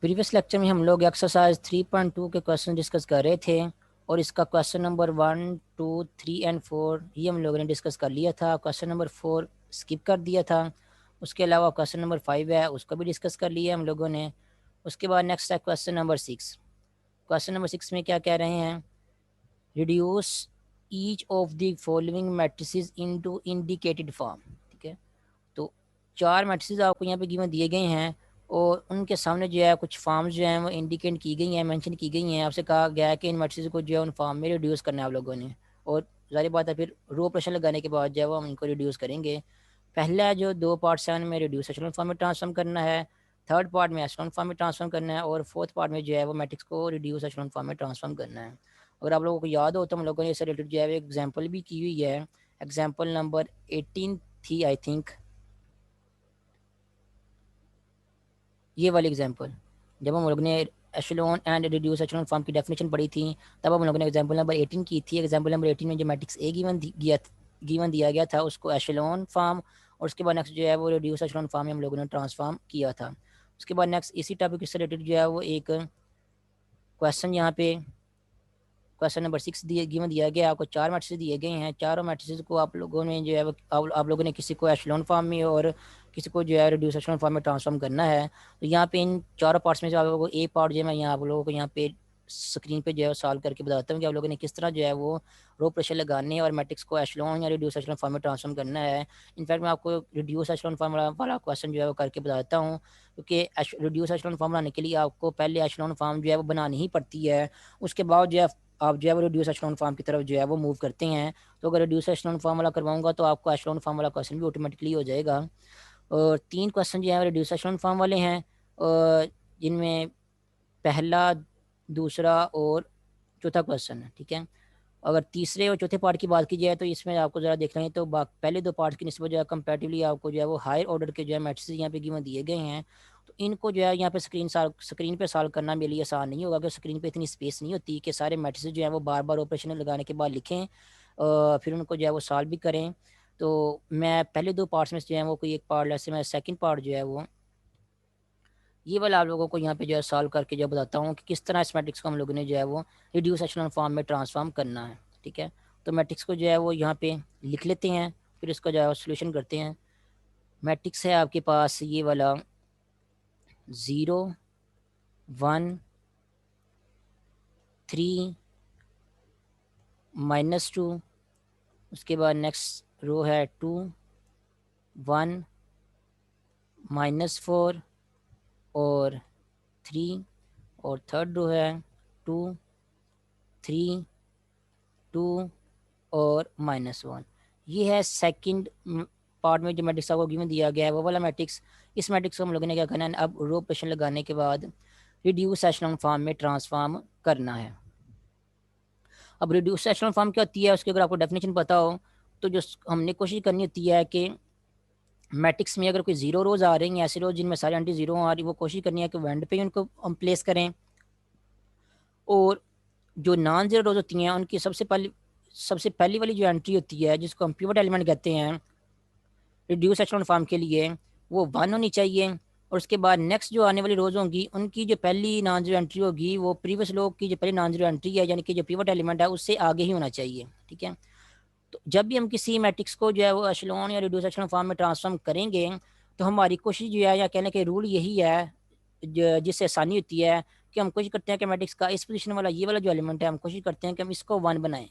Previous lecture में हम लोग एक्सरसाइज 3.2 के क्वेश्चन डिस्कस कर रहे थे और इसका क्वेश्चन नंबर 1, 2, 3 एंड 4 ये हम लोगों ने डिस्कस कर लिया था। क्वेश्चन नंबर 4 स्किप कर दिया था। उसके अलावा क्वेश्चन नंबर 5 है, उसको भी डिस्कस कर लिया हम लोगों ने। उसके बाद नेक्स्ट है क्वेश्चन नंबर 6। क्वेश्चन नंबर 6 में क्या कह रहे हैं, reduce each of the following matrices into indicated form. ठीक है, तो 4 मैट्रिसेस आपको यहाँ पे गिवन दिए गए हैं और उनके सामने जो है कुछ फॉर्म्स जो हैं वो इंडिकेट की गई हैं, मेंशन की गई हैं। आपसे कहा गया है कि इन मैट्रिसेस को जो है उन फॉर्म में रिड्यूस करना है आप लोगों ने। और जारी बात है फिर रो ऑपरेशन लगाने के बाद जो है वो हम इनको रिड्यूस करेंगे। पहला जो 2 पार्ट्स हैं उनमें रिड्यूस एशेलॉन फॉर्म में ट्रांसफॉर्म करना है, थर्ड पार्ट में एशेलॉन फॉर्म में ट्रांसफॉर्म करना है और फोर्थ पार्ट में जो है वो मैट्रिक्स को रिड्यूस एशेलॉन फॉर्म में ट्रांसफॉर्म करना है। अगर आप लोगों को याद हो तो हम लोगों ने इससे रिलेटेड जो है एक एग्जाम्पल भी की हुई है। एग्जाम्पल नंबर 18 थी आई थिंक, ये वाली एग्जांपल। जब हम लोग ने एशेलॉन एंड रिड्यूस एशेलॉन फॉर्म की डेफिनेशन पढ़ी थी तब हम लोगों ने एग्जांपल नंबर 18 की थी। एग्जांपल नंबर 18 में जो मैट्रिक्स ए गिवन दिया गया था उसको एशेलॉन फॉर्म और उसके बाद नेक्स्ट जो है वो रिड्यूस एशेलॉन फॉर्म में हम लोगों ने ट्रांसफॉर्म किया था। उसके बाद नेक्स्ट इसी टॉपिक से रिलेटेड जो है वो एक क्वेश्चन यहाँ पे क्वेश्चन नंबर 6 गिवन दिया गया। आपको 4 मैट्रिसेस दिए गए हैं, चारों मैट्रिसेस को आप लोगों ने जो है आप लोगों ने किसी को एशेलॉन फॉर्म में और किसी को जो है रिड्यूस एशेलॉन फॉर्म में ट्रांसफॉर्म करना है। तो यहाँ पे इन चारों पार्ट्स में से आप लोगों को ए पार्ट जो है मैं यहाँ आप लोगों को यहाँ पे स्क्रीन पे जो है सॉल्व करके बताता हूँ कि आप लोगों ने किस तरह जो है वो रो प्रेशर लगाने और मैट्रिक्स को एशेलॉन या रिड्यूस एशेलॉन फॉर्म में ट्रांसफॉर्म करना है। इनफैक्ट मैं आपको रिड्यूस एशेलॉन फॉर्म वाला क्वेश्चन जो है वो करके बताता हूँ, क्योंकि रिड्यूस एशेलॉन फॉर्म बनाने के लिए आपको पहले एशेलॉन फॉर्म जो है वो बनानी ही पड़ती है। उसके बाद जो है आप जो है वो रिड्यूस एशेलॉन फॉर्म की तरफ जो है वो मूव करते हैं। तो अगर रिड्यूस एशेलॉन फॉर्म वाला करवाऊंगा तो आपको एशेलॉन फॉर्म वाला क्वेश्चन भी ऑटोमेटिकली हो जाएगा। और 3 क्वेश्चन जो है रिड्यूस एशेलॉन फॉर्म वाले हैं, और जिनमें पहला, दूसरा और चौथा क्वेश्चन है। ठीक है, अगर तीसरे और चौथे पार्ट की बात की जाए तो इसमें आपको ज़रा देख लेंगे तो पहले 2 पार्ट्स की निस्बत जो है कंपैरेटिवली आपको जो है वो हायर ऑर्डर के जो है मैट्रिसेस यहाँ पे गिवन दिए गए हैं। तो इनको जो है यहाँ पे स्क्रीन पे सॉल्व करना मेरे लिए आसान नहीं होगा, क्योंकि स्क्रीन पे इतनी स्पेस नहीं होती कि सारे मैट्रिसेस जो है वो बार बार ऑपरेशन लगाने के बाद लिखें फिर उनको जो है वो सॉल्व भी करें। तो मैं पहले 2 पार्ट्स में से जो है वो कोई एक पार्ट जैसे मैं सेकंड पार्ट जो है वो ये वाला आप लोगों को यहाँ पे जो है सॉल्व करके जो बताता हूँ कि किस तरह इस मैट्रिक्स को हम लोगों ने जो है वो रिड्यूस एशेलॉन फॉर्म में ट्रांसफॉर्म करना है। ठीक है, तो मैट्रिक्स को जो है वो यहाँ पे लिख लेते हैं, फिर इसका जो है सोल्यूशन करते हैं। मैट्रिक्स है आपके पास ये वाला 0, 1, 3, -2। उसके बाद नेक्स्ट रो है 2, 1, -4 और 3 और थर्ड रो है 2, 3, 2 और -1। ये है सेकंड पार्ट में जो मैट्रिक्स आपको गिवन दिया गया है वो वाला मैट्रिक्स। इस मैट्रिक्स को हम लोगों ने क्या करना है, अब रो ऑपरेशन लगाने के बाद रिड्यूस एशेलॉन फॉर्म में ट्रांसफॉर्म करना है। अब रिड्यूस एशेलॉन फॉर्म क्या होती है उसकी अगर आपको डेफिनेशन पता हो तो जो हमने कोशिश करनी होती है कि मैट्रिक्स में अगर कोई जीरो रोज आ रही हैं, ऐसे रोज जिनमें सारे एंटी जीरो आ रही, वो कोशिश करनी है कि वेंड पे ही उनको हम प्लेस करें। और जो नॉन जीरो रोज होती हैं उनकी सबसे पहली वाली जो एंट्री होती है जिसको हम पिवट एलिमेंट कहते हैं रिड्यूस एशेलॉन फॉर्म के लिए, वो 1 होनी चाहिए। और उसके बाद नेक्स्ट जो आने वाली रोज होंगी उनकी जो पहली नॉन जीरो एंट्री होगी वो प्रीवियस लो की जो पहली नॉन जीरो एंट्री है यानी कि जो पिवट एलिमेंट है उससे आगे ही होना चाहिए। ठीक है, तो जब भी हम किसी मैट्रिक्स को जो है वो एशेलॉन या रिड्यूस एशेलॉन फॉर्म में ट्रांसफॉर्म करेंगे तो हमारी कोशिश जो है या कहने के रूल यही है जिससे आसानी होती है कि हम कोशिश करते हैं कि मैट्रिक्स का इस पोजीशन वाला ये वाला जो एलिमेंट है हम कोशिश करते हैं कि हम इसको 1 बनाएं।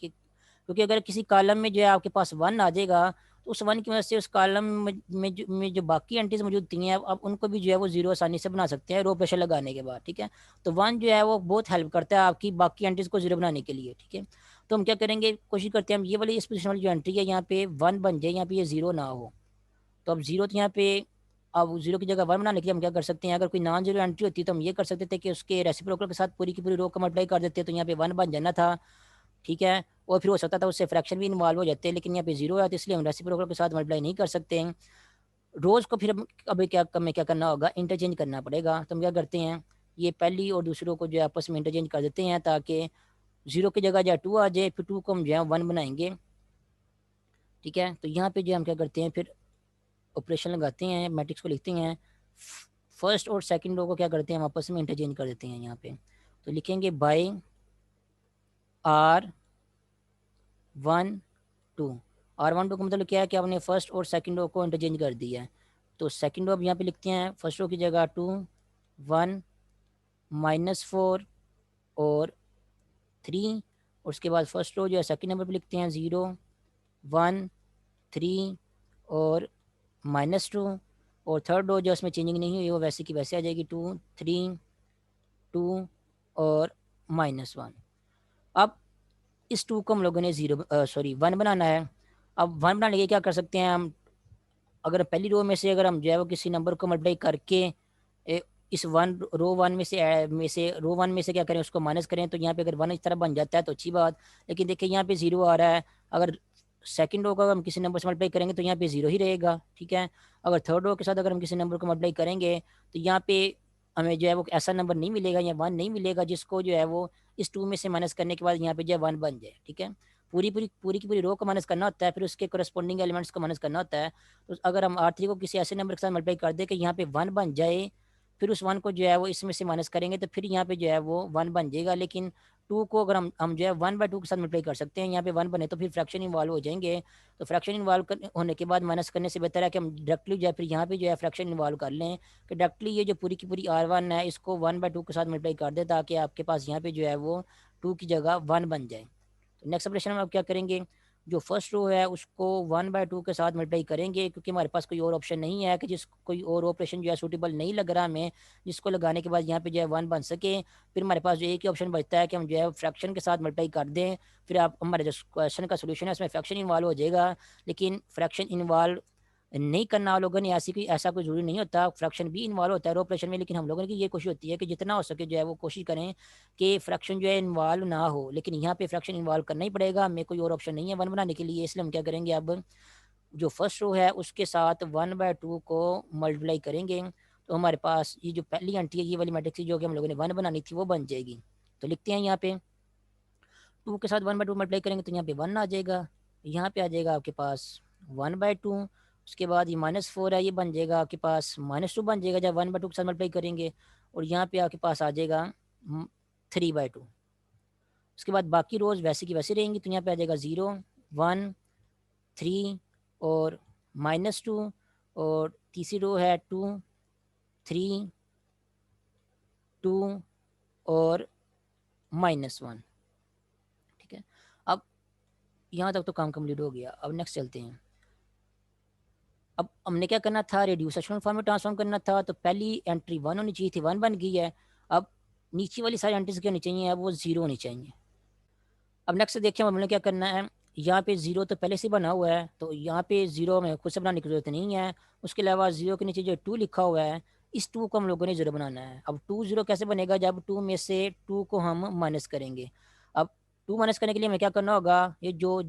क्योंकि अगर किसी कॉलम में जो है आपके पास 1 आ जाएगा तो उस 1 की वजह से उस कॉलम में जो बाकी एंट्रीज मौजूद थी हैं अब उनको भी जो है वो जीरो आसानी से बना सकते हैं रो प्रेशर लगाने के बाद। ठीक है, तो 1 जो है वो बहुत हेल्प करता है आपकी बाकी एंट्रीज को जीरो बनाने के लिए। ठीक है, तो हम क्या करेंगे, कोशिश करते हैं हम ये वाली इस पोजिशन वाली जो एंट्री है यहाँ पे 1 बन जाए, यहाँ पे ये जीरो ना हो। तो अब जीरो तो यहाँ पे अब जीरो की जगह 1 बनाने के लिए हम क्या कर सकते हैं, अगर कोई नॉन जीरो एंट्री होती है तो हम ये कर सकते थे कि उसके रेसिप्रोकल के साथ पूरी की पूरी रो को मल्टीप्लाई कर देते, तो यहाँ पे 1 बन जाना था। ठीक है, और फिर हो सकता था उससे फ्रैक्शन भी इन्वॉल्व हो जाते हैं, लेकिन यहाँ पे जीरो है तो इसलिए हम रेसिप्रोकल के साथ मल्टीप्लाई नहीं कर सकते हैं। रोज को फिर अभी क्या हमें क्या करना होगा, इंटरचेंज करना पड़ेगा। तो हम क्या करते हैं, ये पहली और दूसरों को जो है आपस में इंटरचेंज कर देते हैं ताकि जीरो की जगह जो 2 आ जाए, फिर 2 को हम जो है 1 बनाएंगे। ठीक है, तो यहाँ पे जो हम क्या करते हैं फिर ऑपरेशन लगाते हैं, मैट्रिक्स को लिखते हैं फर्स्ट और सेकंड रो को क्या करते हैं हम आपस में इंटरचेंज कर देते हैं यहाँ पे। तो लिखेंगे बाई R12। R12 का मतलब क्या है कि आपने फर्स्ट और सेकंड रो को इंटरचेंज कर दिया है। तो सेकंड रो अब यहाँ पे लिखते हैं फर्स्ट रो की जगह 2 1 -4 और 3, और उसके बाद फर्स्ट रो जो है सेकंड नंबर पे लिखते हैं 0 1 3 और -2, और थर्ड रो जो इसमें चेंजिंग नहीं हुई वो वैसे की वैसे आ जाएगी 2 3 2 और -1। अब इस 2 को हम लोगों ने 1 बनाना है। अब 1 बनाने के लिए क्या कर सकते हैं हम, अगर पहली रो में से अगर हम जो है वो किसी नंबर को मल्टीप्लाई करके इस रो वन में से क्या करें उसको माइनस करें, तो यहाँ पे अगर 1 इस तरह बन जाता है तो अच्छी बात। लेकिन देखिए यहाँ पे 0 आ रहा है, अगर सेकंड रो का हम किसी नंबर से मल्टीप्लाई करेंगे तो यहाँ पे 0 ही रहेगा, ठीक है। अगर थर्ड रो के साथ अगर हम किसी नंबर को मल्टीप्लाई करेंगे तो यहाँ पे हमें जो है वो ऐसा नंबर नहीं मिलेगा या 1 नहीं मिलेगा जिसको जो है वो इस 2 में से माइनस करने के बाद यहाँ पे जो है 1 बन जाए, ठीक है। पूरी की पूरी रो को माइनस करना होता है, फिर उसके करस्पॉन्डिंग एलिमेंट्स को माइनस करना होता है। तो अगर हम R3 को किसी ऐसे नंबर के साथ मल्टीप्लाई कर दें कि यहाँ पे 1 बन जाए, फिर उस 1 को जो है वो इसमें से माइनस करेंगे तो फिर यहाँ पे जो है वो 1 बन जाएगा। लेकिन 2 को अगर हम जो है 1/2 के साथ मल्टीप्लाई कर सकते हैं, यहाँ पे 1 बने तो फिर फ्रैक्शन इन्वॉल्व हो जाएंगे। तो फ्रैक्शन इन्वॉल्व होने के बाद माइनस करने से बेहतर है कि हम डायरेक्टली जो है फिर यहाँ पे जो है फ्रैक्शन इन्वॉल्व कर लें कि डायरेक्टली ये जो पूरी की पूरी R1 है इसको 1/2 के साथ मल्टीप्लाई कर दे, ताकि आपके पास यहाँ पे जो है वो 2 की जगह 1 बन जाए। तो नेक्स्ट ऑपरेशन में आप क्या करेंगे, जो फर्स्ट रो है उसको 1/2 के साथ मल्टीप्लाई करेंगे, क्योंकि हमारे पास कोई और ऑप्शन नहीं है कि जिस कोई और ऑपरेशन जो है सूटेबल नहीं लग रहा हमें, जिसको लगाने के बाद यहाँ पे जो है 1 बन सके। फिर हमारे पास जो एक ही ऑप्शन बचता है कि हम जो है फ्रैक्शन के साथ मल्टीप्लाई कर दें। फिर आप हमारे जो क्वेश्चन का सोल्यूशन है उसमें फ्रैक्शन इन्वॉल्व हो जाएगा, लेकिन फ्रैक्शन इन्वॉल्व नहीं करना आप लोगों ने ऐसा कोई ज़रूरी नहीं होता, फ्रैक्शन भी इन्वॉल्व होता है रो ऑपरेशन में। लेकिन हम लोगों की ये कोशिश होती है कि जितना हो सके जो है वो कोशिश करें कि फ्रैक्शन जो है इन्वॉल्व ना हो, लेकिन यहाँ पे फ्रैक्शन इन्वॉल्व करना ही पड़ेगा, हमें कोई और ऑप्शन नहीं है 1 बनाने के लिए। इसलिए हम क्या करेंगे, अब जो फर्स्ट रो है उसके साथ 1/2 को मल्टीप्लाई करेंगे, तो हमारे पास ये जो पहली एंट्री है ये वाली मैट्रिक्स जो कि हम लोगों ने 1 बनानी थी वो बन जाएगी। तो लिखते हैं यहाँ पे 2 के साथ 1/2 मल्टीप्लाई करेंगे तो यहाँ पे 1 आ जाएगा, यहाँ पे आ जाएगा आपके पास 1/2। उसके बाद ये -4 है, ये बन जाएगा आपके पास -2 बन जाएगा जब 1/2 के साथ मल्टीप्लाई करेंगे, और यहाँ पे आपके पास आ जाएगा 3/2। उसके बाद बाकी रोज वैसे की वैसे रहेंगी, तो यहाँ पे आ जाएगा 0 1 3 और -2, और तीसरी रो है 2 3 2 और -1, ठीक है। अब यहाँ तक तो काम कंप्लीट हो गया। अब नेक्स्ट चलते हैं। अब हमने क्या करना था, रिड्यूसेशन फॉर्म में ट्रांसफॉर्म करना था, तो पहली एंट्री 1 होनी चाहिए थी, 1 बन गई है। अब नीचे वाली सारी एंट्रीज क्या होनी चाहिए, अब वो 0 होनी चाहिए। अब नेक्स्ट देखिए हमने क्या करना है, यहाँ पे 0 तो पहले से बना हुआ है, तो यहाँ पे 0 में खुद से बनाने की जरूरत नहीं है। उसके अलावा 0 के नीचे जो 2 लिखा हुआ है, इस 2 को हम लोगों ने 0 बनाना है। अब 2 0 कैसे बनेगा, जब 2 में से 2 को हम माइनस करेंगे। अब 2 माइनस करने के लिए हमें क्या करना होगा, ये जो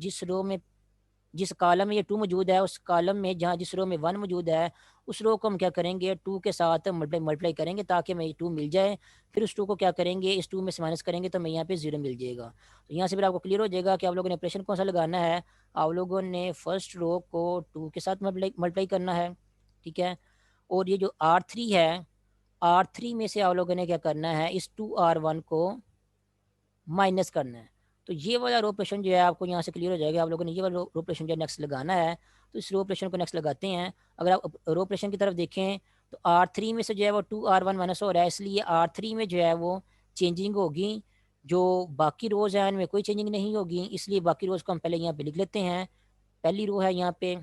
जिस कॉलम में ये 2 मौजूद है, उस कॉलम में जहाँ जिस रो में 1 मौजूद है, उस रो को हम क्या करेंगे 2 के साथ मल्टीप्लाई करेंगे ताकि हमें 2 मिल जाए। फिर उस 2 को क्या करेंगे, इस 2 में से माइनस करेंगे तो हमें यहाँ पे 0 मिल जाएगा। तो यहाँ से फिर आपको क्लियर हो जाएगा कि आप लोगों ने ऑपरेशन कौन सा लगाना है। आप लोगों ने फर्स्ट रो को 2 के साथ मल्टीप्लाई करना है, ठीक है। और ये जो R3 है, R3 में से आप लोगों ने क्या करना है, इस 2R1 को माइनस करना है। तो ये वाला रो ऑपरेशन जो है आपको यहाँ से क्लियर हो जाएगा। आप लोगों ने ये वाला रो ऑपरेशन जो है नेक्स्ट लगाना है, तो इस रो ऑपरेशन को नेक्स्ट लगाते हैं। अगर आप रो ऑपरेशन की तरफ देखें तो R3 में से जो है वो 2R1 माइनस हो रहा है, इसलिए R3 में जो है वो चेंजिंग होगी। जो बाकी रोज़ हैं इनमें कोई चेंजिंग नहीं होगी, इसलिए बाकी रोज़ को हम पहले यहाँ पे लिख लेते हैं। पहली रो है यहाँ पे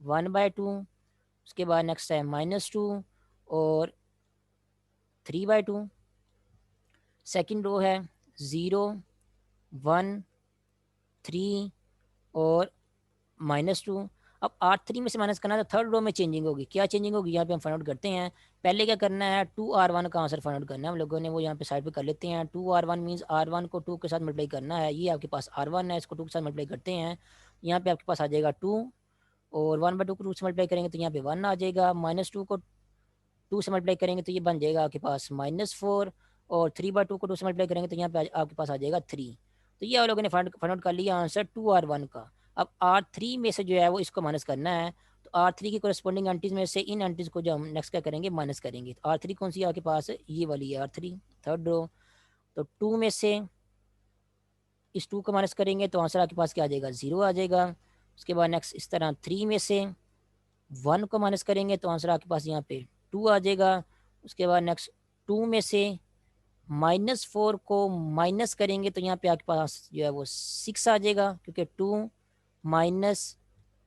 1/2, उसके बाद नेक्स्ट है -2 और 3/2। सेकेंड रो है 0 1 3 और -2। अब R3 में से माइनस करना है तो थर्ड रो में चेंजिंग होगी। क्या चेंजिंग होगी यहाँ पे हम फाइंड आउट करते हैं। पहले क्या करना है, 2R1 का आंसर फाइंड आउट करना है हम लोगों ने, वो यहाँ पे साइड पे कर लेते हैं। 2R1 मीन्स R1 को 2 के साथ मल्टीप्लाई करना है। ये आपके पास R1 है, इसको 2 के साथ मल्टीप्लाई करते हैं, यहाँ पे आपके पास आ जाएगा 2, और 1/2 को 2 से मल्टीप्लाई करेंगे तो यहाँ पे 1 आ जाएगा। -2 को 2 से मल्टीप्लाई करेंगे तो ये बन जाएगा आपके पास -4, और 3/2 को 2 से मल्टीप्लाई करेंगे तो यहाँ पे आपके पास आ जाएगा 3। तो ये आप लोगों ने फाइंड आउट कर लिया आंसर 2R1 का। अब R3 में से जो है वो इसको माइनस करना है, तो R3 की कोरस्पॉन्डिंग एंटीज में से इन एंटीज को जो हम नेक्स्ट क्या करेंगे, माइनस करेंगे। तो R3 कौन सी है आपके पास, ये वाली है R3, थर्ड रो। तो 2 में से इस 2 को माइनस करेंगे तो आंसर आपके पास क्या आ जाएगा, 0 आ जाएगा। उसके बाद नेक्स्ट इस तरह 3 में से 1 को माइनस करेंगे तो आंसर आपके पास यहाँ पे 2 आ जाएगा। उसके बाद नेक्स्ट 2 में से -4 को माइनस करेंगे तो यहाँ पे आपके पास जो है वो 6 आ जाएगा, क्योंकि 2 माइनस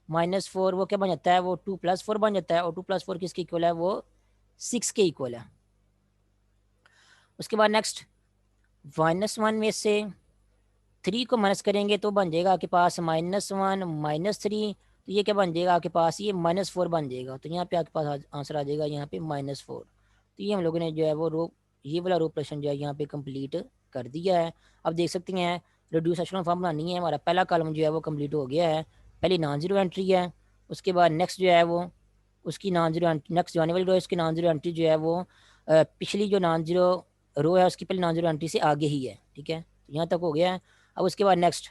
-4 वो क्या बन जाता है, वो 2+4 बन जाता है, और 2+4 किसके इक्वल है, वो 6 के इक्वल है। उसके बाद नेक्स्ट -1 में से 3 को माइनस करेंगे तो बन जाएगा आपके पास -1 -3, तो ये क्या बन जाएगा आपके पास, ये -4 बन जाएगा। तो यहाँ पे आपके पास आंसर आ जाएगा यहाँ पे -4। तो ये हम लोगों ने जो है वो रो ये वाला रो प्रश्न जो है यहाँ पे कंप्लीट कर दिया है। अब देख सकते हैं रिड्यूस एशेलॉन फॉर्म बनानी है, हमारा पहला कॉलम जो है वो कंप्लीट हो गया है। पहली नॉन जीरो एंट्री है, उसके बाद नेक्स्ट जो है वो उसकी नॉन जीरो नेक्स्ट जाने वाली रो है, उसकी नॉन जीरो एंट्री जो है वो पिछली जो नॉन जीरो रो है उसकी पहली नॉन जीरो एंट्री से आगे ही है। ठीक है, तो यहाँ तक हो गया है। अब उसके बाद नेक्स्ट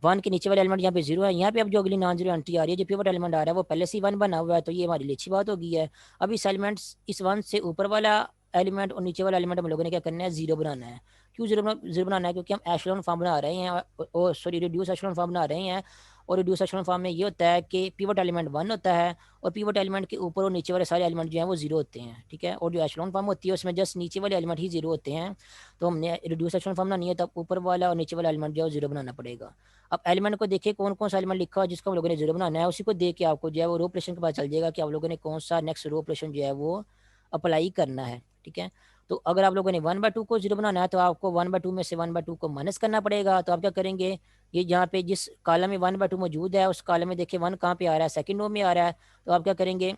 1 के नीचे वाले एलिमेंट यहाँ पे 0 है, यहाँ पे अब जो अगली नॉन जीरो एंट्री आ रही है, जो पिवट एलिमेंट आ रहा है वो पहले से 1 बना हुआ है, तो ये हमारे लिए अच्छी बात होगी है। अब इस एलिमेंट इस 1 से ऊपर वाला एलिमेंट और नीचे वाला एलिमेंट हम लोगों ने क्या करना है, 0 बनाना है। क्यों जीरो बनाना है, क्योंकि हम एशेलॉन फॉर्म बना रहे हैं, और सॉरी रिड्यूस एशेलॉन फॉर्म बना रहे हैं। और रिड्यूस एशेलॉन फॉर्म में ये होता है कि पिवट एलिमेंट 1 होता है, और पिवट एलिमेंट के ऊपर और नीचे वाले सारे एलिमेंट जो हैं वो 0 होते हैं। ठीक है, और जो एशेलॉन फॉर्म होती है उसमें जस्ट नीचे वाले एलिमेंट ही 0 होते हैं। तो हमने रिड्यूस एशेलॉन फॉर्म बनानी है, तब ऊपर वाला और नीचे वाला एलिमेंट जो है 0 बनाना पड़ेगा। अब एलिमेंट को देखिए कौन कौन सा एलिमेंट लिखा हुआ है जिसको हम लोगों ने 0 बनाना है, उसी को देख के आपको जो है वो रो ऑपरेशन के पता चल जाएगा कि आप लोगों ने कौन सा नेक्स्ट रो ऑपरेशन जो है वो अप्लाई करना है। ठीक है, तो अगर आप लोगों ने 1/2 को 0 बनाना है तो आपको 1/2 में से 1/2 को माइनस करना पड़ेगा। तो आप क्या करेंगे, ये जहाँ पे जिस कॉलम में 1/2 मौजूद है उस कॉलम में देखिए 1 कहाँ पे आ रहा है, सेकंड रो में आ रहा है। तो आप क्या करेंगे,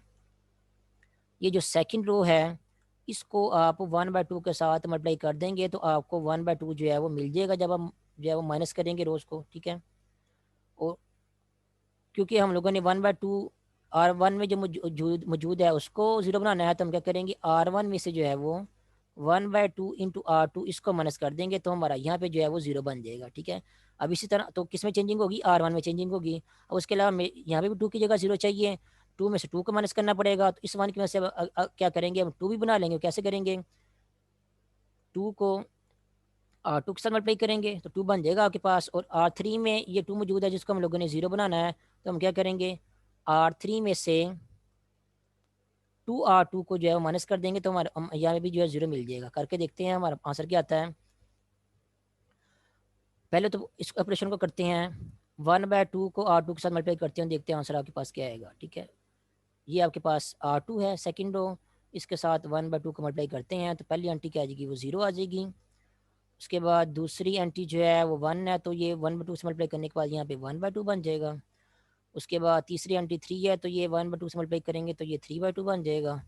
ये जो सेकंड रो है इसको आप 1/2 के साथ मल्टीप्लाई कर देंगे तो आपको 1/2 जो है वो मिल जाएगा जब हम जो है वो माइनस करेंगे रोज को। ठीक है, और क्योंकि हम लोगों ने 1/2 R1 में जो मौजूद है उसको 0 बनाना है, तो हम क्या करेंगे, R1 में से जो है वो 1/2 इंटू R2 इसको माइनस कर देंगे तो हमारा यहाँ पे जो है वो 0 बन जाएगा। ठीक है, अब इसी तरह तो किस में चेंजिंग होगी, R1 में चेंजिंग होगी। अब उसके अलावा यहाँ पे भी 2 की जगह 0 चाहिए, 2 में से 2 को माइनस करना पड़ेगा। तो इस 1 की वजह से क्या करेंगे, हम 2 भी बना लेंगे। कैसे करेंगे, 2 को R2 के साथ मल्टीप्लाई करेंगे तो 2 बन जाएगा आपके पास, और R3 में ये 2 मौजूद है जिसको हम लोगों ने 0 बनाना है। तो हम क्या करेंगे, R3 में से 2R2 को जो है वो माइनस कर देंगे तो हमारा यहाँ भी जो है 0 मिल जाएगा। करके देखते हैं हमारा आंसर क्या आता है। पहले तो इस ऑपरेशन को करते हैं, 1/2 को R2 के साथ मल्टीप्लाई करते हैं, देखते हैं आंसर आपके पास क्या आएगा। ठीक है, ये आपके पास R2 है सेकंड रो, इसके साथ 1/2 को मल्टीप्लाई करते हैं तो पहली एंट्री क्या आ जाएगी, वो 0 आ जाएगी। उसके बाद दूसरी एंट्री जो है वो 1 है, तो ये 1/2 से मल्टीप्लाई करने के बाद यहाँ पे 1/2 बन जाएगा। उसके बाद तीसरी एंट्री 3 है, तो ये 1/2 से मल्टीप्लाई करेंगे तो ये 3/2 बन जाएगा।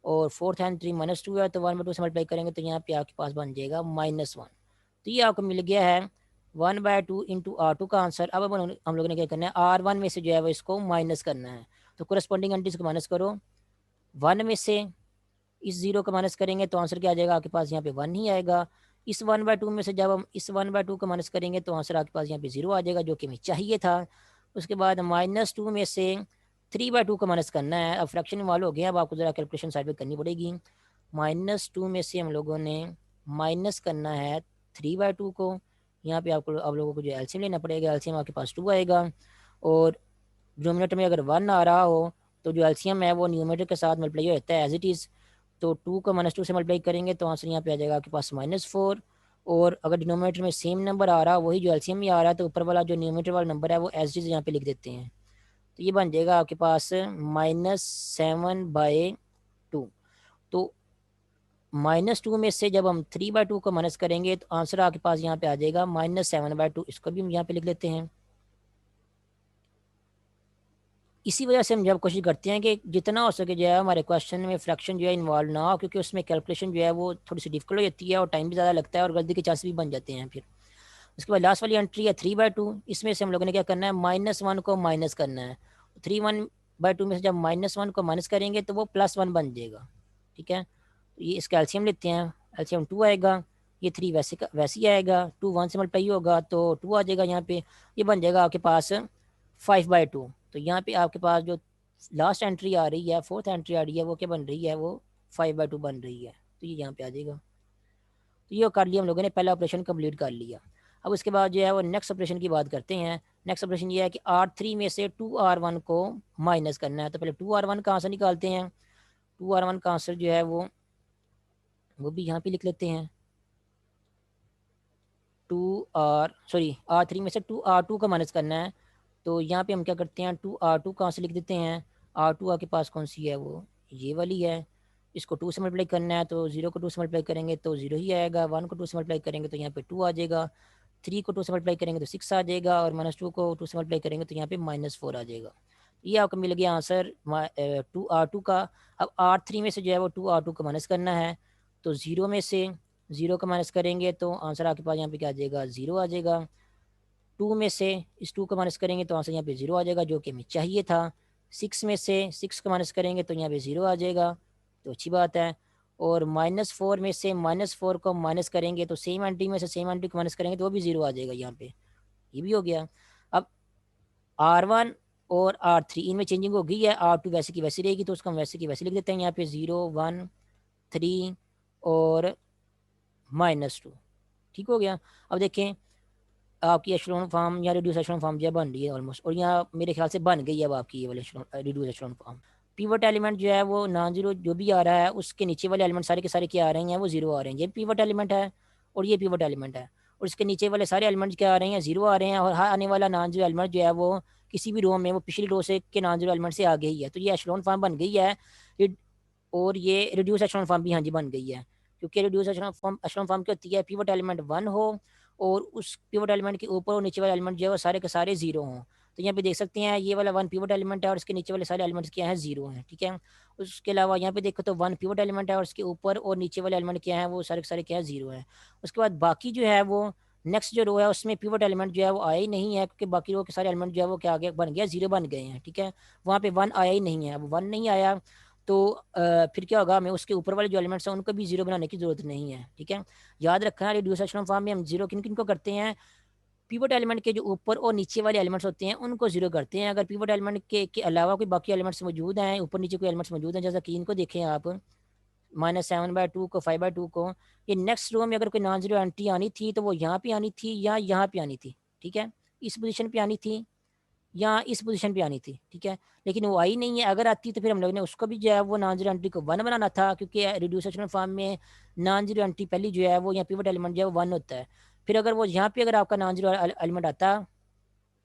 और फोर्थ एंट्री -2 है, तो 1/2 से मल्टीप्लाई करेंगे तो यहाँ पे आपके पास बन जाएगा -1। तो ये आपको मिल गया है 1/2 इंटू R2 का आंसर। अब हम लोगों ने क्या करना है, R1 में से जो है वो इसको माइनस करना है। तो कोरस्पॉन्डिंग एंट्रीज को माइनस करो, 1 में से इस 0 को माइनस करेंगे तो आंसर क्या आ जाएगा आपके पास, यहाँ पे 1 ही आएगा। इस 1/2 में से जब हम इस 1/2 को माइनस करेंगे तो आंसर आपके पास यहाँ पे 0 आ जाएगा, जो कि हमें चाहिए था। उसके बाद -2 में से 3/2 को माइनस करना है। अब फ्रैक्शन इन्वॉल्व हो गया, अब आपको ज़रा कैलकुलेशन साइड पे करनी पड़ेगी। -2 में से हम लोगों ने माइनस करना है 3/2 को। यहाँ पे आपको आप लोगों को जो एलसीएम लेना पड़ेगा, एलसीएम आपके पास 2 आएगा, और डिनोमिनेटर में अगर 1 आ रहा हो तो जो एलसीएम है वो न्यूमरेटर के साथ मल्टीप्लाई होता है एज इट इज़। तो 2 को -2 से मल्टीप्लाई करेंगे तो आंसर यहाँ पे आ जाएगा आपके पास -4। और अगर डिनोमिनेटर में सेम नंबर आ रहा वही जो एलसीएम में आ रहा है तो ऊपर वाला जो न्यूमरेटर वाला नंबर है वो एज इट इज़ यहाँ पे लिख देते हैं। तो ये बन जाएगा आपके पास -7/2। तो -2 में से जब हम 3/2 को माइनस करेंगे तो आंसर आपके पास यहाँ पे आ जाएगा -7/2। इसको भी हम यहाँ पे लिख लेते हैं। इसी वजह से हम जब कोशिश करते हैं कि जितना हो सके जो है हमारे क्वेश्चन में फ्रैक्शन जो है इन्वॉल्व ना हो, क्योंकि उसमें कैलकुलेशन जो है वो थोड़ी सी डिफिकल्ट हो जाती है और टाइम भी ज़्यादा लगता है और गलती के चांस भी बन जाते हैं फिर। उसके बाद लास्ट वाली एंट्री है 3/2, इसमें से हम लोगों ने क्या करना है, -1 को माइनस करना है। 3/2 में से जब -1 को माइनस करेंगे तो वो +1 बन जाएगा। ठीक है, तो ये इसका एलसीएम लेते हैं, एलसीएम 2 आएगा, ये 3 वैसे का वैसे ही आएगा, 2 1 से मल्टीप्लाई होगा तो 2 आ जाएगा यहाँ पे। ये बन जाएगा आपके पास 5/2। तो यहाँ पे आपके पास जो लास्ट एंट्री आ रही है, फोर्थ एंट्री आ रही है, वो क्या बन रही है, वो 5/2 बन रही है। तो ये यहाँ पे आ जाएगा। तो ये कर लिया हम लोगों ने, पहला ऑपरेशन कंप्लीट कर लिया। अब उसके बाद जो है वो नेक्स्ट ऑपरेशन की बात करते हैं। नेक्स्ट ऑपरेशन ये है कि R3 में से 2R1 को माइनस करना है। तो पहले 2R1 का आंसर निकालते हैं। 2R1 का आंसर जो है वो भी यहाँ पे लिख लेते हैं। R3 में से 2R2 का माइनस करना है। तो यहाँ पे हम क्या करते हैं, 2R2 का आंसर लिख देते हैं। R2 आपके पास कौन सी है, वो ये वाली है। इसको 2 से मल्टीप्लाई करना है, तो 0 को 2 से मल्टीप्लाई करेंगे तो 0 ही आएगा। 1 को 2 से मल्टीप्लाई करेंगे तो यहाँ पे 2 आ जाएगा। 3 को 2 से मल्टीप्लाई करेंगे तो 6 आ जाएगा। और -2 को 2 से मल्टीप्लाई करेंगे तो यहाँ पे -4 आ जाएगा। ये आपको मिल गया आंसर 2R2 का। अब R3 में से जो है वो 2R2 को माइनस करना है। तो 0 में से 0 का माइनस करेंगे तो आंसर आपके पास यहाँ पे क्या आ जाएगा, 0 आ जाएगा। 2 में से इस 2 का माइनस करेंगे तो आंसर यहाँ पे 0 आ जाएगा, जो कि हमें चाहिए था। 6 में से 6 का माइनस करेंगे तो यहाँ पे 0 आ जाएगा, तो अच्छी बात है। और -4 में से -4 को माइनस करेंगे तो सेम एंट्री में से सेम एंट्री को माइनस करेंगे तो वो भी 0 आ जाएगा यहाँ पे। ये भी हो गया। अब R1 और R3 इनमें चेंजिंग हो गई है। R2 वैसे की वैसी रहेगी, तो उसको हम वैसे की वैसे लिख देते हैं। यहाँ पे 0 1 3 और -2। ठीक हो गया। अब देखें आपकी एशलोन फॉर्म या रिड्यूस एशलोन फॉर्म जो है बन रही है ऑलमोस्ट, और यहाँ मेरे ख्याल से बन गई है अब आपकी ये वाली रिड्यूस एशलोन फॉर्म। पीवट एलिमेंट जो है वो नॉन जीरो जो भी आ रहा है, उसके नीचे वाले एलिमेंट सारे के सारे क्या आ रहे हैं, वो जीरो आ रहे हैं। ये पीवट एलिमेंट है और ये पीवट एलिमेंट है, और इसके नीचे वाले सारे एलिमेंट क्या आ रहे हैं, जीरो आ रहे हैं। और हर आने वाला नॉन जीरो एलिमेंट जो है वो किसी भी रो में वो पिछली रो से के नॉन जीरो एलिमेंट से आगे ही है। तो ये एशलोन फॉर्म बन गई है। और ये रिड्यूस एशलोन फॉर्म भी हाँ जी बन गई है, क्योंकि रिड्यूस एशलोन फॉर्म क्या होती है, पिवट एलिमेंट 1 हो और उस पिवट एलिमेंट के ऊपर और नीचे वाले एलिमेंट जो है वो सारे के सारे जीरो हों। तो यहाँ पे देख सकते हैं ये वाला 1 पिवट एलिमेंट है और इसके नीचे वाले सारे एलिमेंट्स क्या हैं, जीरो हैं। ठीक है। उसके अलावा यहाँ पे देखो तो 1 पिवट एलिमेंट है और उसके ऊपर और नीचे वाले एलिमेंट क्या है, वो सारे के सारे क्या है, जीरो हैं। उसके बाद बाकी जो है वो नेक्स्ट जो रो है उसमें पिवट एलिमेंट जो है वो आया ही नहीं है, क्योंकि बाकी रो के सारे एलिमेंट जो है वो क्या आगे बन गया, जीरो बन गए हैं। ठीक है। वहाँ पे 1 आया ही नहीं है। अब 1 नहीं आया तो फिर क्या होगा, हमें उसके ऊपर वाले जो एलिमेंट्स हैं उनको भी जीरो बनाने की जरूरत नहीं है। ठीक है। याद रखना रिड्यूस एशलोन फॉर्म में हम जीरो किन किन को करते हैं, पिवट एलिमेंट के जो ऊपर और नीचे वाले एलिमेंट्स होते हैं उनको जीरो करते हैं। अगर पिवट एलिमेंट के अलावा कोई बाकी एलिमेंट्स मौजूद हैं, ऊपर नीचे कोई एलिमेंट्स मौजूद हैं, जैसा कि इनको देखें आप, -7/2 को 5/2 को, ये नेक्स्ट रो में अगर कोई नॉन जीरो एंट्री आनी थी तो वो यहाँ पे आनी थी या यहाँ पे आनी थी। ठीक है। इस पोजीशन पे आनी थी या इस पोजीशन पे आनी थी। ठीक है। लेकिन वो आई नहीं है। अगर आती तो फिर हम लोग ने उसको भी जो है वो नॉन जीरो एंट्री को 1 बनाना था, क्योंकि रिड्यूस एशलोन फॉर्म में नॉन जीरो एंट्री पहली जो है वो यहाँ पिवट एलिमेंट जो है वो 1 होता है। फिर अगर वो यहाँ पे अगर आपका नॉन जीरो एलिमेंट आता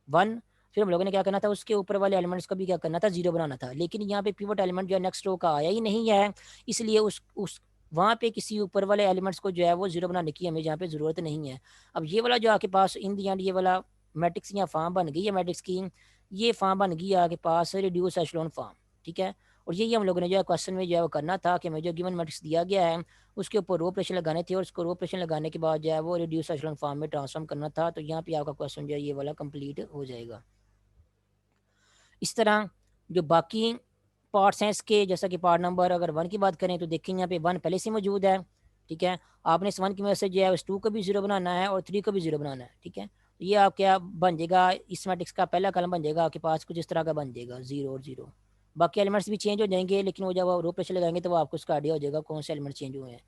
1, फिर हम लोगों ने क्या करना था, उसके ऊपर वाले एलिमेंट्स को भी क्या करना था, जीरो बनाना था। लेकिन यहाँ पे पिवट एलिमेंट जो है नेक्स्ट रो का आया ही नहीं है, इसलिए उस वहाँ पे किसी ऊपर वाले एलिमेंट्स को जो है वो जीरो बनाने की हमें यहाँ पे ज़रूरत नहीं है। अब ये वाला जो आपके पास इन दी एंड ये वाला मैट्रिक्स या फॉर्म बन गई है मैट्रिक्स की, ये फॉर्म बन गई है आपके पास रिड्यूस एशलोन फॉर्म। ठीक है। और यही हम लोगों ने जो है क्वेश्चन में जो है वो करना था कि हमें जो गिवन मैट्रिक्स दिया गया है उसके ऊपर रो ऑपरेशन लगाने थे, और उसको रो ऑपरेशन लगाने के बाद जो है वो रिड्यूस एशलोन फॉर्म में ट्रांसफॉर्म करना था। तो यहाँ पे आपका क्वेश्चन जो है ये वाला कंप्लीट हो जाएगा। इस तरह जो बाकी पार्ट्स हैं इसके, जैसा कि पार्ट नंबर अगर 1 की बात करें तो देखें यहाँ पे 1 पहले से मौजूद है। ठीक है। आपने इस 1 की वजह से जो है उस 2 को भी जीरो बनाना है और 3 को भी जीरो बनाना है। ठीक है। तो ये आप क्या बन जाएगा, इस मैट्रिक्स का पहला कॉलम बन जाएगा आपके पास कुछ इस तरह का बन जाएगा, 0 और 0। बाकी एलिमेंट्स भी चेंज हो जाएंगे, लेकिन वो जब आप रो प्रेशर लगाएंगे तो वो आपको उसका आइडिया हो जाएगा कौन से एलिमेंट चेंज हुए हैं।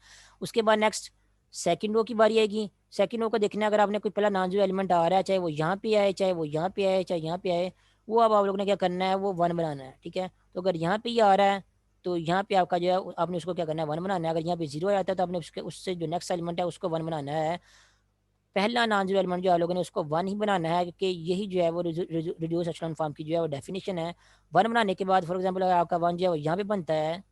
उसके बाद नेक्स्ट सेकंड रो की बारी आएगी। सेकंड रो को देखना है, अगर आपने कोई पहला नॉन जीरो एलिमेंट आ रहा है, चाहे वो यहाँ पे आए, चाहे वो यहाँ पे आए, चाहे यहाँ पे आए, वो अब आप लोगों ने क्या करना है, वो 1 बनाना है। ठीक है। तो अगर यहाँ पे ही आ रहा है तो यहाँ पे आपका जो है आपने उसको क्या करना है, 1 बनाना है। अगर यहाँ पे 0 आता है तो आपने उसके उससे जो नेक्स्ट एलिमेंट है उसको 1 बनाना है। पहला नॉन जीरो एलिमेंट जो आप लोगों ने उसको 1 ही बनाना है, क्योंकि यही जो है वो रिड्यूस एशलोन फॉर्म की जो है वो डेफिनेशन है। 1 बनाने के बाद फॉर एग्जाम्पल अगर आपका 1 जो है वो यहाँ पे बनता है,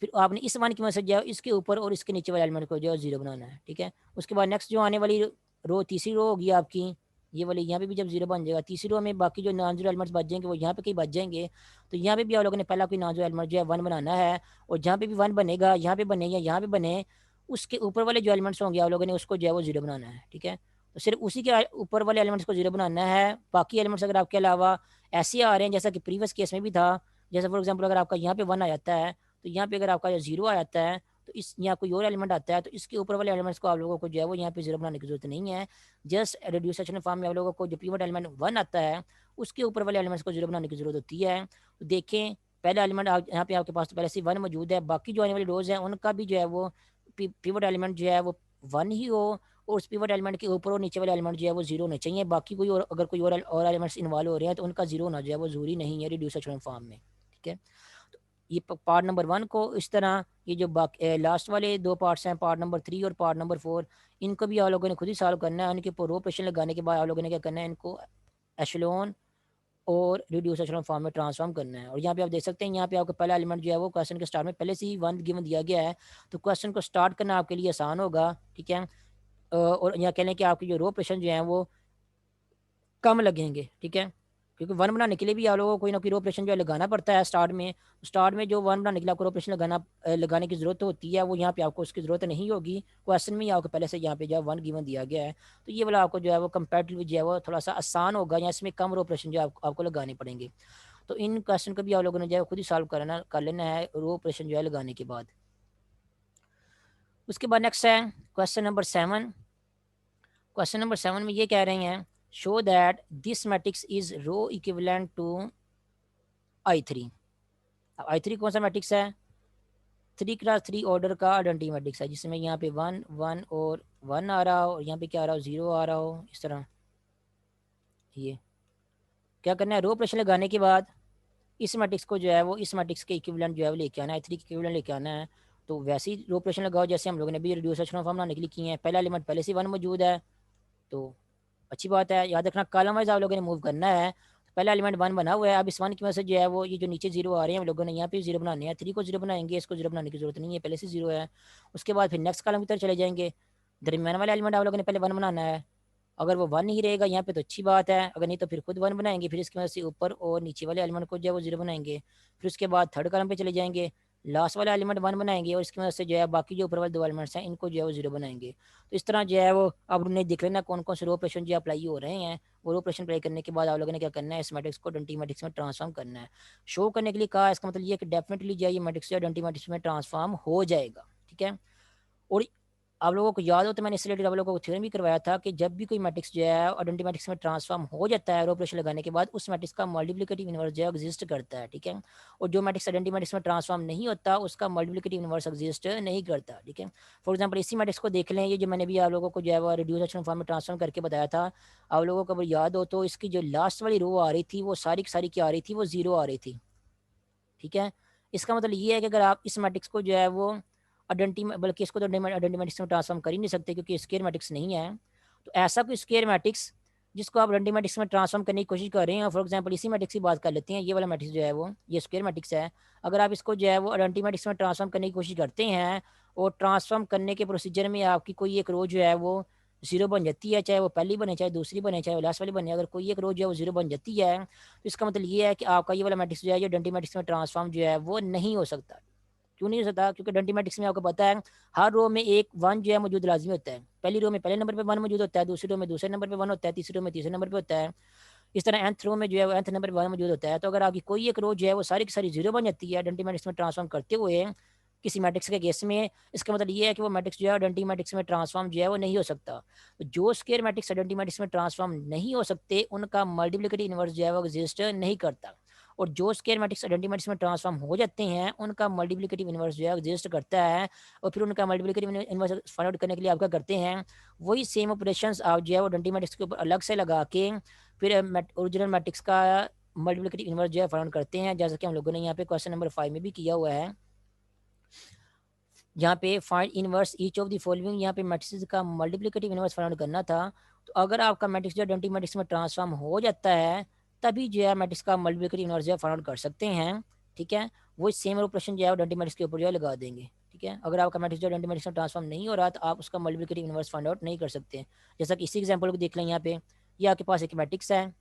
फिर आपने इस 1 की मदद से जो है इसके ऊपर और इसके नीचे वाले एलिमेंट को जो है 0 बनाना है। ठीक है। उसके बाद नेक्स्ट जो आने वाली रो तीसरी रो होगी आपकी, ये वाली, यहाँ पे भी जब 0 बन जाएगा, तीसरी रो में बाकी जो नॉन जीरो एलिमेंट्स बच जाएंगे वो यहाँ पे कहीं बच जाएंगे। तो यहाँ पे भी आप लोगों ने पहला कोई नॉन जीरो एलिमेंट जो है 1 बनाना है, और जहाँ पे भी 1 बनेगा, यहाँ पे बने या यहाँ पे बने, उसके ऊपर वाले जो एलिमेंट्स होंगे आप लोगों ने उसको जो है वो 0 बनाना है। ठीक है। तो सिर्फ उसी के ऊपर वाले एलिमेंट्स को 0 बनाना है। बाकी एलिमेंट्स अगर आपके अलावा ऐसे आ रहे हैं जैसा कि प्रीवियस केस में भी था, जैसे फॉर एग्जाम्पल अगर आपका यहाँ पे 1 आ जाता है, तो यहाँ पे अगर आपका 0 आ जाता है, तो इस यहाँ कोई और एलिमेंट आता है तो इसके ऊपर वाले एलिमेंट्स को आप लोगों को जो है वो यहाँ पे 0 बनाने की जरूरत नहीं है। जस्ट रिड्यूस एशलोन फॉर्म में आप लोगों को जो पिवट एलिमेंट 1 आता है उसके ऊपर वाले एलिमेंट्स को जीरो बनाने की जरूरत होती है। तो देखें पहला एलिमेंट यहाँ पे आपके पास तो पहले से 1 मौजूद है, बाकी जो आने वाली रोज है उनका भी जो है वो पिवट एलिमेंट जो है वो 1 ही हो, और उस पिवट एलिमेंट के ऊपर और नीचे वाले एलिमेंट जो है वो जीरो होने चाहिए। बाकी कोई और अगर कोई और एलिमेंट्स इन्वॉल्व हो रहे हैं तो उनका जीरो होना जो है वो जरूरी नहीं है रिड्यूस एचेलॉन फॉर्म में। ठीक है, तो ये पार्ट नंबर 1 को इस तरह, ये जो बाकी लास्ट वाले 2 पार्ट्स हैं पार्ट नंबर 3 और पार्ट नंबर 4, इनको भी आप लोगों ने खुद ही सॉल्व करना है। उनके ऊपर रो ऑपरेशन लगाने के बाद आप लोगों ने क्या करना है, इनको एशेलॉन और रिड्यूस एशेलॉन फॉर्म में ट्रांसफॉर्म करना है। और यहाँ पे आप देख सकते हैं यहाँ पे आपका पहला एलिमेंट जो है वो क्वेश्चन के स्टार्ट में पहले से ही 1 गिवन दिया गया है, तो क्वेश्चन को स्टार्ट करना आपके लिए आसान होगा। ठीक है, और यहाँ कह लें कि आपकी जो रो ऑपरेशन जो है वो कम लगेंगे। ठीक है, क्योंकि 1 बनाने के लिए भी आप लोगों को कोई ना कोई रो ऑपरेशन जो है लगाना पड़ता है स्टार्ट में। स्टार्ट में जो 1 बनाने के लिए आपको रो ऑपरेशन लगाने की ज़रूरत होती है, वो यहाँ पे आपको उसकी ज़रूरत नहीं होगी। क्वेश्चन में ही आपको पहले से यहाँ पे जो है 1 गिवन दिया गया है, तो ये वाला आपको जो है वो कंपेरेटिवली जो है वो थोड़ा सा आसान होगा, या इसमें कम रो ऑपरेशन जो है आपको लगाने पड़ेंगे। तो इन क्वेश्चन को भी आप लोगों ने जो है खुद ही सॉल्व कर लेना है रो ऑपरेशन जो है लगाने के बाद। उसके बाद नेक्स्ट है क्वेश्चन नंबर 7। क्वेश्चन नंबर 7 में ये कह रहे हैं, show that this matrix is row equivalent to I3। अब I3 कौन सा मैट्रिक्स है, 3x3 ऑर्डर का आइडेंटिटी मैट्रिक्स है, जिसमें यहाँ पे 1 1 और 1 आ रहा हो, और यहाँ पे क्या आ रहा हो, 0 आ रहा हो, इस तरह। ये क्या करना है, रो ऑपरेशन लगाने के बाद इस मैट्रिक्स को जो है वो इस मैट्रिक्स के इक्विवेलेंट जो है वो लेके आना है, I3 के इक्विवेलेंट लेके आना है। तो वैसे ही रो ऑपरेशन लगाओ जैसे हम लोगों ने भी रिड्यूस एशेलॉन फॉर्म बनाने के लिए किए हैं। पहला एलिमेंट पहले से 1 मौजूद है, तो अच्छी बात है। याद रखना कॉलम वाइज आप लोगों ने मूव करना है। तो पहला एलिमेंट 1 बना हुआ है, अब इस 1 की वजह से जो है वो ये जो नीचे 0 आ रहे हैं हम लोगों ने यहाँ पे 0 बनाने हैं। 3 को 0 बनाएंगे, इसको 0 बनाने की जरूरत नहीं है, पहले से 0 है। उसके बाद फिर नेक्स्ट कॉलम की तरफ चले जाएंगे, दरमियान वाला एलिमेंट आप लोगों ने पहले 1 बनाना है। अगर वो 1 ही रहेगा यहाँ पे तो अच्छी बात है, अगर नहीं तो फिर खुद 1 बनाएंगे, फिर इसकी वजह से ऊपर और नीचे वाले एलिमेंट को जो है वो 0 बनाएंगे। फिर उसके बाद थर्ड कॉलम पे चले जाएंगे, लास्ट वाला एलिमेंट 1 बनाएंगे, और इसकी वजह से जो है बाकी जो ऊपर वाले 2 एलिमेंट्स हैं इनको जो है वो 0 बनाएंगे। तो इस तरह जो है वो अब उन्हें देख लेना कौन कौन से रो ऑपरेशन जो अप्लाई हो रहे हैं। वो रो ऑपरेशन अप्लाई करने के बाद आप लोगों ने क्या करना है, इस मैट्रिक्स को आइडेंटिटी मैट्रिक्स में ट्रांसफॉर्म करना है। शो करने के लिए कहा, इसका मतलब ये है कि डेफिनेटली जो है ये मैट्रिक्स जो आइडेंटिटी मैट्रिक्स में ट्रांसफॉर्म हो जाएगा। ठीक है, और आप लोगों को याद हो तो मैंने इससे रिलेटेड आप लोगों को थ्योरम भी करवाया था कि जब भी कोई मैट्रिक्स जो है आइडेंटिटी मैट्रिक्स में ट्रांसफॉर्म हो जाता है रो ऑपरेशन लगाने के बाद, उस मैट्रिक्स का मल्टीप्लिकेटिव इनवर्स जो है एग्जिस्ट करता है। ठीक है, और जो मैट्रिक्स आइडेंटिटी मैट्रिक्स में ट्रांसफॉर्म नहीं होता उसका मल्टीप्लिकेटिव इनवर्स एग्जिस्ट नहीं करता। ठीक है, फॉर एग्जाम्पल इसी मैट्रिक्स को देख लें, ये जो मैंने भी आप लोगों को जो है वो रिड्यूस एचेलॉन फॉर्म में ट्रांसफॉर्म करके बताया था, आप लोगों को अगर याद हो तो इसकी जो लास्ट वाली रो आ रही थी वो सारी की सारी क्या आ रही थी, वो 0 आ रही थी। ठीक है, इसका मतलब ये है कि अगर आप इस मैट्रिक्स को जो है वो आइडेंटिटी, बल्कि इसको तो आइडेंटिटी मैट्रिक्स में ट्रांसफॉर्म कर ही नहीं सकते क्योंकि स्क्वायर मैट्रिक्स नहीं है। तो ऐसा कोई स्क्वायर मैट्रिक्स जिसको आप आइडेंटिटी मैट्रिक्स में ट्रांसफॉर्म करने की कोशिश कर रहे हैं, फॉर एग्जांपल इसी मैट्रिक्स की बात कर लेते हैं, ये वाला मैट्रिक्स जो है वो ये स्क्वायर मैट्रिक्स है। अगर आप इसको जो है वो आइडेंटिटी मैट्रिक्स में ट्रांसफॉर्म करने की कोशिश करते हैं, और ट्रांसफॉर्म करने के प्रोसीजर में आपकी कोई एक रो जो है वो 0 बन जाती है, चाहे वो पहली बने, चाहे दूसरी बने, चाहे वो लास्ट वाली बने, अगर कोई एक रो जो है वो 0 बन जाती है, तो इसका मतलब ये है कि आपका ये वाला मैट्रिक्स जो है ये आइडेंटिटी मैट्रिक्स में ट्रांसफॉर्म जो है वो नहीं हो सकता। क्यों नहीं हो सकता, क्योंकि आइडेंटिटी मैट्रिक्स में आपको पता है हर रो में एक 1 जो है मौजूद लाजमी होता है। पहली रो में पहले नंबर पे 1 मौजूद होता है, दूसरी रो में दूसरे नंबर पे 1 होता है, तीसरी रो में तीसरे नंबर पे होता है, इस तरह nth रो में जो है वो nth नंबर पे 1 मौजूद होता है। तो अगर आपकी कोई एक रो जो है वो सारी की सारी 0 बन जाती है आइडेंटिटी मैट्रिक्स में ट्रांसफॉर्म करते हुए किसी मैट्रिक्स के केस में, इसका मतलब ये है कि वो मैट्रिक्स जो है आइडेंटिटी मैट्रिक्स में ट्रांसफॉर्म जो है वो नहीं हो सकता। तो जो स्क्वायर मैट्रिक्स आइडेंटिटी मैट्रिक्स में ट्रांसफॉर्म नहीं हो सकते उनका मल्टीप्लिकेटिव इनवर्स जो है वो एग्जिस्ट नहीं करता, और जो स्क्वायर मैट्रिक्स आइडेंटिटी मैट्रिक्स में ट्रांसफॉर्म हो जाते हैं उनका मल्टीप्लिकेटिव इनवर्स जो है एग्जिस्ट करता है। और फिर उनका मल्टीप्लिकेटिव इनवर्स फाइंड आउट करने के लिए आप क्या करते हैं, वही सेम ऑपरेशंस आप जो है वो आइडेंटिटी मैट्रिक्स के ऊपर अलग से लगा के फिर ओरिजिनल मैट्रिक्स का मल्टीप्लिकेटिव इनवर्स जो है फाइंड आउट करते हैं, जैसा कि हम लोगों ने यहाँ पे क्वेश्चन नंबर 5 में भी किया हुआ है। यहाँ पे find inverse each of the following, यहाँ पे मैट्रिक्स का मल्टीप्लिकेटिव इनवर्स फाइंड आउट करना था। तो अगर आपका मैट्रिक्स जो आइडेंटिटी मैट्रिक्स में ट्रांसफॉर्म हो जाता है तभी जो है मैट्रिक्स का मल्टीप्लिकेटिव इनवर्स जो है फाइंड आउट कर सकते हैं। ठीक है, वो सेम ऑपरेशन जो है आइडेंटिटी मैट्रिक्स के ऊपर जो है लगा देंगे। ठीक है, अगर आपका मैट्रिक्स जो आइडेंटिटी मैट्रिक्स में ट्रांसफॉर्म नहीं हो रहा तो आप उसका मल्टीप्लिकेटिव इनवर्स फाइंड आउट नहीं कर सकते। जैसा कि इसी एग्जाम्पल को देख लें, यहाँ पे ये आपके पास एक मैट्रिक्स है,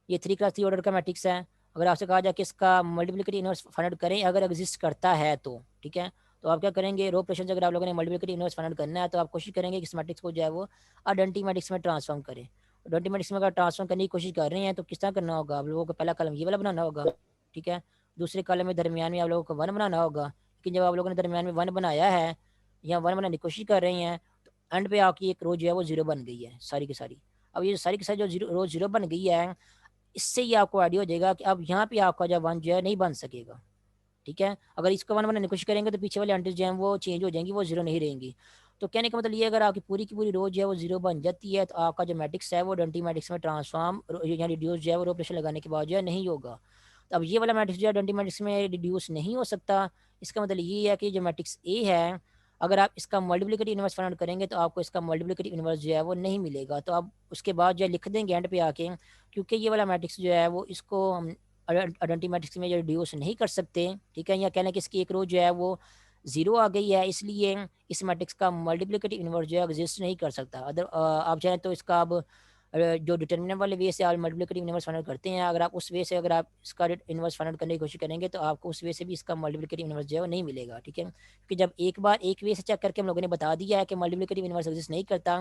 ये 3x3 ऑर्डर का मैट्रिक्स है। अगर आपसे कहा जाए कि इसका मल्टीप्लिकेटिव इनवर्स फाइंड आउट करें अगर एग्जिस्ट करता है तो, ठीक है, तो आप क्या करेंगे, रो ऑपरेशन अगर आप लोगों ने मल्टीप्लिकेटिव इनवर्स फाइंड आउट करना है तो आप कोशिश करेंगे कि इस मैट्रिक्स को जो है वो आइडेंटिटी मैट्रिक्स में ट्रांसफॉर्म करें। आइडेंटिटी मैट्रिक्स में अगर ट्रांसफॉर्म करने की कोशिश कर रहे हैं तो किस तरह करना होगा, आप लोगों को पहला कॉलम ये वाला बनाना होगा। ठीक है, दूसरे कॉलम में दरमियान में आप लोगों को 1 बनाना होगा, लेकिन जब आप लोगों ने दरमियान में 1 बनाया है या 1 बनाने की कोशिश कर रहे हैं तो एंड पे आपकी एक रो जो है वो 0 बन गई है सारी की सारी। अब ये सारी की सारी जो रो 0 बन गई है, इससे ये आपको आइडिया हो जाएगा कि अब यहाँ पे आपका जो 1 जो है नहीं बन सकेगा। ठीक है, अगर इसको 1 बनाने की कोशिश करेंगे तो पीछे वाली एंट्रीज जो हैं वो चेंज हो जाएंगी, वो 0 नहीं रहेंगी। तो कहने का मतलब ये, अगर आपकी पूरी की पूरी रो जो है वो 0 बन जाती है तो आपका जो मैट्रिक्स है वो डंटी मैट्रिक्स में ट्रांसफॉर्म या रिड्यूस जो है वो रो ऑपरेशन लगाने के बाद जो है नहीं होगा। तो अब ये वाला मैट्रिक्स जो है डंटी मैट्रिक्स में रिड्यूस नहीं हो सकता। इसका मतलब ये है कि जो मैट्रिक्स ए है, अगर आप इसका मल्टीप्लिकेटिव इन्वर्स फाइंड आउट करेंगे तो आपको इसका मल्टीप्लिकेटिव इन्वर्स जो है वो नहीं मिलेगा। तो आप उसके बाद जो है लिख देंगे एंड पे आके, क्योंकि ये वाला मैट्रिक्स जो है वो इसको हम आइडेंटिटी मैट्रिक्स में जो रिड्यूस नहीं कर सकते। ठीक है, या कहना कि इसकी एक रो जो है वो 0 आ गई है, इसलिए इस मैट्रिक्स का मल्टीप्लिकेटिव इन्वर्स जो है एग्जिस्ट नहीं कर सकता। आप चाहें तो इसका अब जो डिटर्मिनेंट वाले वे से आप मल्टीप्लिकेटिव इन्वर्स फाइंड आउट करते हैं, अगर आप उस वे से अगर आप इसका इन्वर्स फाइंड आउट करने की कोशिश करेंगे तो आपको उस वे से भी इसका मल्टीप्लिकेटिव इन्वर्स जो है वो नहीं मिलेगा। ठीक है, क्योंकि जब एक बार एक वे से चेक करके हम लोगों ने बता दिया है कि मल्टीप्लिकेटिव इन्वर्स एग्जिस्ट नहीं करता,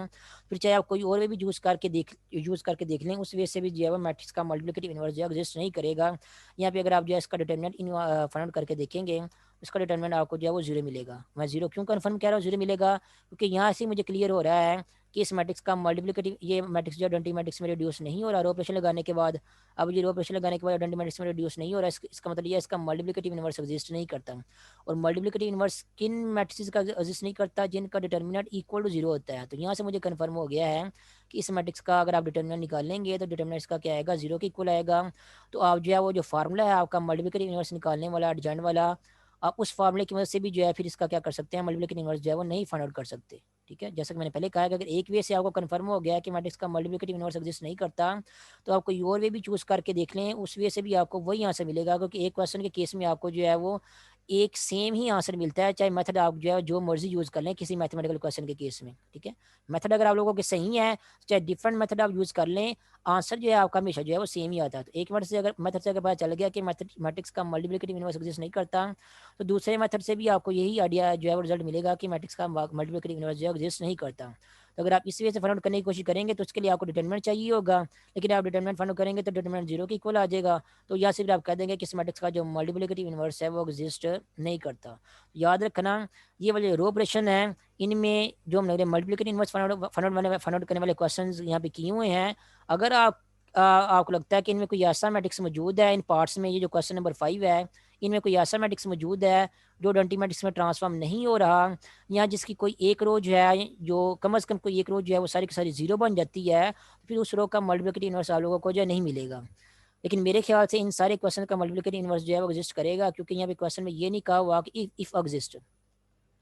फिर चाहे आप कोई और वे भी यूज़ करके देख लें, उस वे से भी जो है वो मैट्रिक्स का मल्टीप्लिकेटिव इन्वर्स जो है एग्जिस्ट नहीं करेगा। यहाँ पे अगर आप जो है इसका डिटर्मिनेंट फाइंड आउट करके देखेंगे, इसका डिटर्मिनेंट आपको जो है वो 0 मिलेगा। मैं 0 क्यों कन्फर्म कह रहा हूँ 0 मिलेगा, क्योंकि यहाँ से मुझे क्लियर हो रहा है कि इस मैट्रिक्स का मल्टीप्लिकेटिव, ये मैट्रिक्स जो डंटी मैट्रिक्स में रिड्यूस नहीं हो रहा रो ऑपरेशन लगाने के बाद। अब ये रो ऑपरेशन लगाने के बाद डंटी मैट्रिक्स में रिड्यूस नहीं हो रहा, इसका मतलब ये इसका मल्टीप्लिकेटिव इन्वर्स एग्जिस्ट नहीं करता। और मल्टीप्लिकेटिव इन्वर्स किन मैट्रिक्स का एग्जिस्ट नहीं करता, जिनका डिटर्मिनेंट इक्वल टू 0 होता है। तो यहाँ से मुझे कन्फर्म हो गया है कि इस मैट्रिक्स का अगर आप डिटर्मिनेंट निकालेंगे तो डिटर्मिनेंट इसका क्या आएगा, 0 के इक्वल आएगा। तो आप जो है वो जो फार्मूला है आपका मल्टीप्लिकेटिव इन्वर्स निकालने वाला एडजॉइंट वाला, आप उस फार्मूले की मदद से भी जो है फिर इसका क्या कर सकते हैं, मल्टीप्लिकेटिव इन्वर्स जो है वो नहीं फाइंड आउट कर सकते। ठीक है, जैसा कि मैंने पहले कहा कि अगर एक वे से आपको कंफर्म हो गया कि मैट्रिक्स का मल्टीप्लिकेटिव इन्वर्स एग्जिस्ट नहीं करता, तो आप कोई और वे भी चूज करके देख लें, उस वे से भी आपको वही आंसर मिलेगा। क्योंकि एक क्वेश्चन के केस में आपको जो है वो एक सेम ही आंसर मिलता है, चाहे मेथड आप जो है जो मर्जी यूज कर लें किसी मैथमेटिकल क्वेश्चन के केस में। ठीक है, मेथड अगर आप लोगों के सही है, चाहे डिफरेंट मेथड आप यूज कर लें, आंसर जो है आपका हमेशा जो है वो सेम ही आता है। तो एक मेथड से अगर पता चल गया कि मैट्रिक्स का मल्टीप्लिकेटिव इन्वर्स एग्जिस्ट नहीं करता, तो दूसरे मेथड से भी आपको यही आइडिया जो है वो रिजल्ट मिलेगा कि मैट्रिक्स का मल्टीप्लिकेटिव इन्वर्स जो है एग्जिस्ट नहीं करता। तो अगर आप इस वे से फाइंड आउट करने की कोशिश करेंगे तो उसके लिए आपको डिटरमिनेंट चाहिए होगा, लेकिन आप डिटरमिनेंट फाइंड आउट करेंगे तो डिटरमिनेंट 0 के इक्वल आ जाएगा। तो या सिर्फ आप कह देंगे कि इस मैट्रिक्स का जो मल्टीप्लिकेटिव इन्वर्स है वो एग्जिस्ट नहीं करता। याद रखना, ये वाले रो ऑपरेशन है, इनमें जो हमने मल्टीप्लिकेटिव इन्वर्स फाइंड आउट करने वाले क्वेश्चन यहाँ पे किए हुए हैं, अगर आपको लगता है कि इनमें कोई ऐसा मैट्रिक्स मौजूद है इन पार्ट्स में, ये जो क्वेश्चन नंबर 5 है, इनमें कोई ऐसा मैट्रिक्स मौजूद है जो डंटी मैट्रिक्स में ट्रांसफॉर्म नहीं हो रहा, या जिसकी कोई एक रो जो है, जो कम से कम कोई एक रो जो है वो सारी की सारी 0 बन जाती है, तो फिर उस रो का मल्टीप्लिकेटिव इन्वर्स आप लोगों को जो है नहीं मिलेगा। लेकिन मेरे ख्याल से इन सारे क्वेश्चन का मल्टीप्लिकेटिव इन्वर्स जो है वो एग्जिस्ट करेगा, क्योंकि यहाँ पे क्वेश्चन में ये नहीं कहा हुआ कि इफ एग्जिस्ट।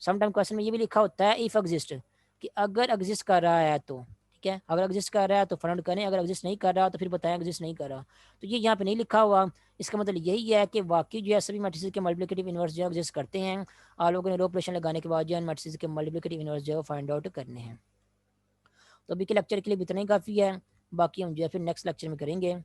समटाइम क्वेश्चन में ये भी लिखा होता है इफ एग्जिस्ट, कि अगर एग्जिस्ट कर रहा है तो। ठीक है, अगर एग्जिस्ट कर रहा है तो फाइंड आउट करें, अगर एग्जिस्ट नहीं कर रहा तो फिर बताएं एग्जिस्ट नहीं कर रहा। तो ये यहाँ पे नहीं लिखा हुआ, इसका मतलब यही है कि वाकई जो है सभी मैट्रिसेस के मल्टीप्लिकेटिव इन्वर्स जो है एग्जिस्ट करते हैं। आप लोगों ने रो ऑपरेशन लगाने के बाद जो है मैट्रिसेस के मल्टीप्लिकेटिव इन्वर्स जो है फाइंड आउट करने हैं। तो अभी के लेक्चर के लिए इतना ही काफ़ी है, बाकी हम जो है फिर नेक्स्ट लेक्चर में करेंगे।